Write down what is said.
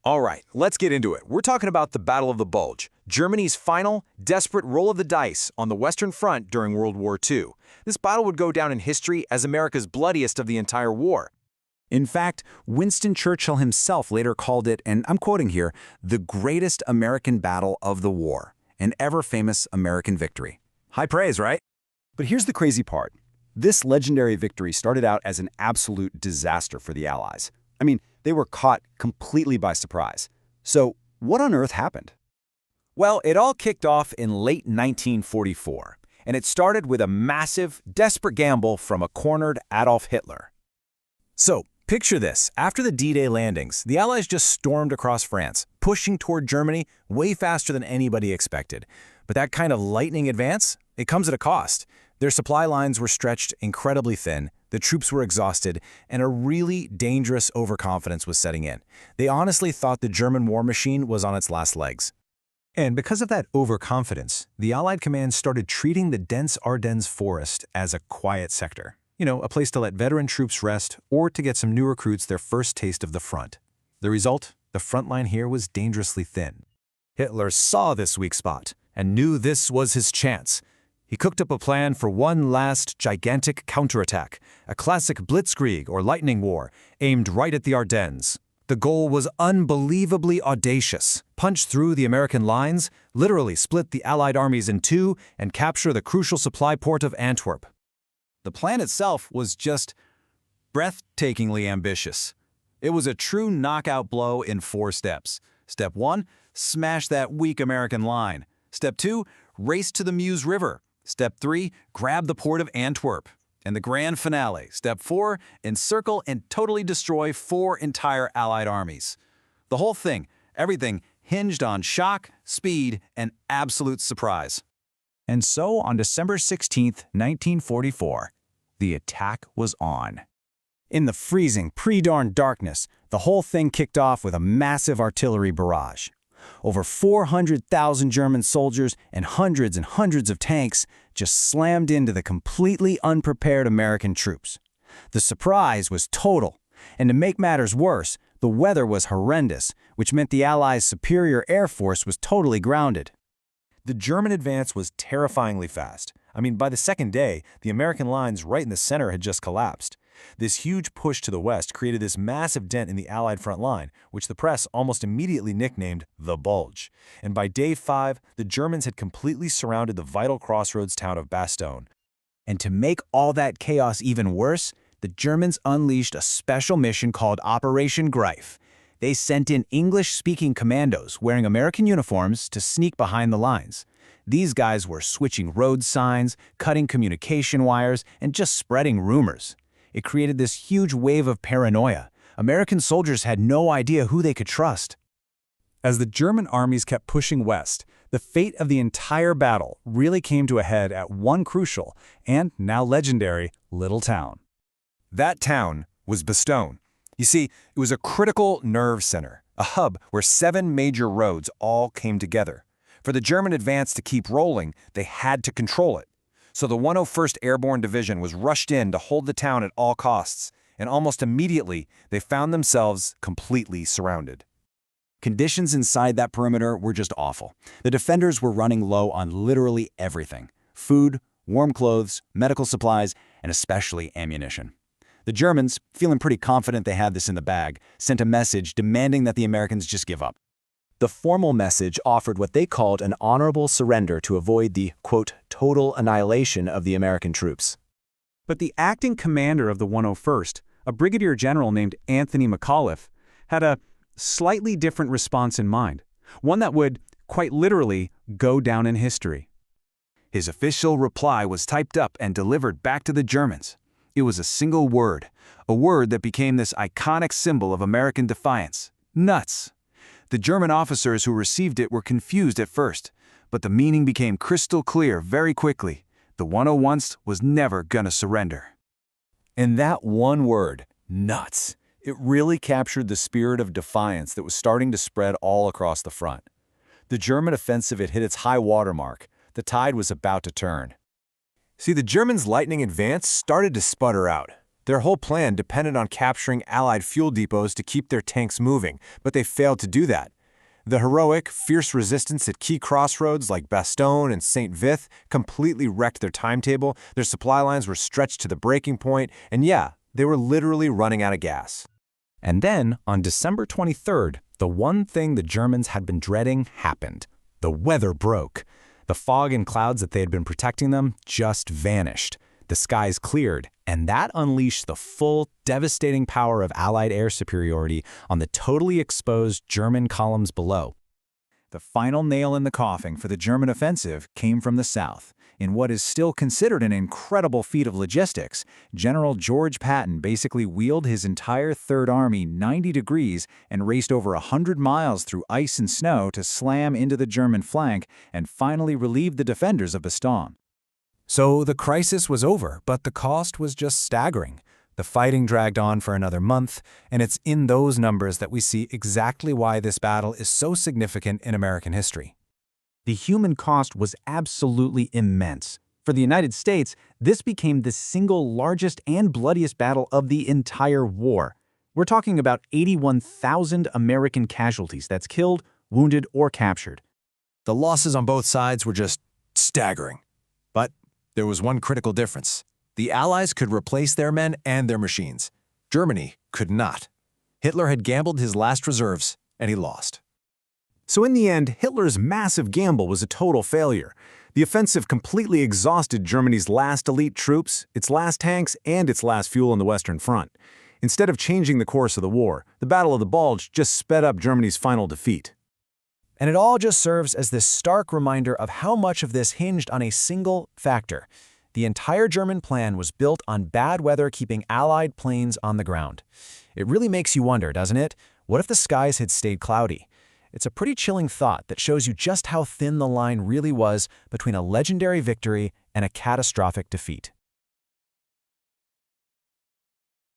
All right, let's get into it. We're talking about the Battle of the Bulge, Germany's final, desperate roll of the dice on the Western Front during World War II. This battle would go down in history as America's bloodiest of the entire war. In fact, Winston Churchill himself later called it, and I'm quoting here, the greatest American battle of the war, an ever-famous American victory. High praise, right? But here's the crazy part. This legendary victory started out as an absolute disaster for the Allies. I mean, they were caught completely by surprise. So, what on earth happened? Well, it all kicked off in late 1944, and it started with a massive, desperate gamble from a cornered Adolf Hitler. So, picture this. After the D-Day landings, the Allies just stormed across France, pushing toward Germany way faster than anybody expected. But that kind of lightning advance, it comes at a cost. Their supply lines were stretched incredibly thin, the troops were exhausted, and a really dangerous overconfidence was setting in. They honestly thought the German war machine was on its last legs. And because of that overconfidence, the Allied command started treating the dense Ardennes forest as a quiet sector. A place to let veteran troops rest or to get some new recruits their first taste of the front. The result? The front line here was dangerously thin. Hitler saw this weak spot and knew this was his chance. He cooked up a plan for one last gigantic counterattack, a classic blitzkrieg or lightning war, aimed right at the Ardennes. The goal was unbelievably audacious. Punch through the American lines, literally split the Allied armies in two, and capture the crucial supply port of Antwerp. The plan itself was just breathtakingly ambitious. It was a true knockout blow in 4 steps. Step 1, smash that weak American line. Step 2, race to the Meuse River. Step 3, grab the port of Antwerp. And the grand finale, Step 4, encircle and totally destroy 4 entire Allied armies. The whole thing, everything, hinged on shock, speed, and absolute surprise. And so, on December 16, 1944, the attack was on. In the freezing, pre-dawn darkness, the whole thing kicked off with a massive artillery barrage. Over 400,000 German soldiers and hundreds of tanks just slammed into the completely unprepared American troops. The surprise was total, and to make matters worse, the weather was horrendous, which meant the Allies' superior air force was totally grounded. The German advance was terrifyingly fast. By the second day, the American lines right in the center had just collapsed. This huge push to the west created this massive dent in the Allied front line, which the press almost immediately nicknamed the Bulge. And by day 5, the Germans had completely surrounded the vital crossroads town of Bastogne. And to make all that chaos even worse, the Germans unleashed a special mission called Operation Greif. They sent in English-speaking commandos wearing American uniforms to sneak behind the lines. These guys were switching road signs, cutting communication wires, and just spreading rumors. It created this huge wave of paranoia. American soldiers had no idea who they could trust. As the German armies kept pushing west, the fate of the entire battle really came to a head at one crucial, and now legendary, little town. That town was Bastogne. You see, it was a critical nerve center, a hub where 7 major roads all came together. For the German advance to keep rolling, they had to control it. So the 101st Airborne Division was rushed in to hold the town at all costs, and almost immediately, they found themselves completely surrounded. Conditions inside that perimeter were just awful. The defenders were running low on literally everything: food, warm clothes, medical supplies, and especially ammunition. The Germans, feeling pretty confident they had this in the bag, sent a message demanding that the Americans just give up. The formal message offered what they called an honorable surrender to avoid the, quote, total annihilation of the American troops. But the acting commander of the 101st, a brigadier general named Anthony McAuliffe, had a slightly different response in mind, one that would, quite literally, go down in history. His official reply was typed up and delivered back to the Germans. It was a single word, a word that became this iconic symbol of American defiance: nuts. The German officers who received it were confused at first, but the meaning became crystal clear very quickly. The 101st was never gonna surrender. And that one word, nuts, it really captured the spirit of defiance that was starting to spread all across the front. The German offensive had hit its high water mark. The tide was about to turn. See, the Germans' lightning advance started to sputter out. Their whole plan depended on capturing Allied fuel depots to keep their tanks moving, but they failed to do that. The heroic, fierce resistance at key crossroads like Bastogne and St. Vith completely wrecked their timetable, their supply lines were stretched to the breaking point, and yeah, they were literally running out of gas. And then, on December 23rd, the one thing the Germans had been dreading happened. The weather broke. The fog and clouds that they had been protecting them just vanished. The skies cleared, and that unleashed the full, devastating power of Allied air superiority on the totally exposed German columns below. The final nail in the coffin for the German offensive came from the south. In what is still considered an incredible feat of logistics, General George Patton basically wheeled his entire Third Army 90 degrees and raced over 100 miles through ice and snow to slam into the German flank and finally relieve the defenders of Bastogne. So the crisis was over, but the cost was just staggering. The fighting dragged on for another month, and it's in those numbers that we see exactly why this battle is so significant in American history. The human cost was absolutely immense. For the United States, this became the single largest and bloodiest battle of the entire war. We're talking about 81,000 American casualties that's killed, wounded, or captured. The losses on both sides were just staggering. But there was one critical difference. The Allies could replace their men and their machines. Germany could not. Hitler had gambled his last reserves, and he lost. So in the end, Hitler's massive gamble was a total failure. The offensive completely exhausted Germany's last elite troops, its last tanks, and its last fuel on the Western Front. Instead of changing the course of the war, the Battle of the Bulge just sped up Germany's final defeat. And it all just serves as this stark reminder of how much of this hinged on a single factor. The entire German plan was built on bad weather keeping Allied planes on the ground. It really makes you wonder, doesn't it? What if the skies had stayed cloudy? It's a pretty chilling thought that shows you just how thin the line really was between a legendary victory and a catastrophic defeat.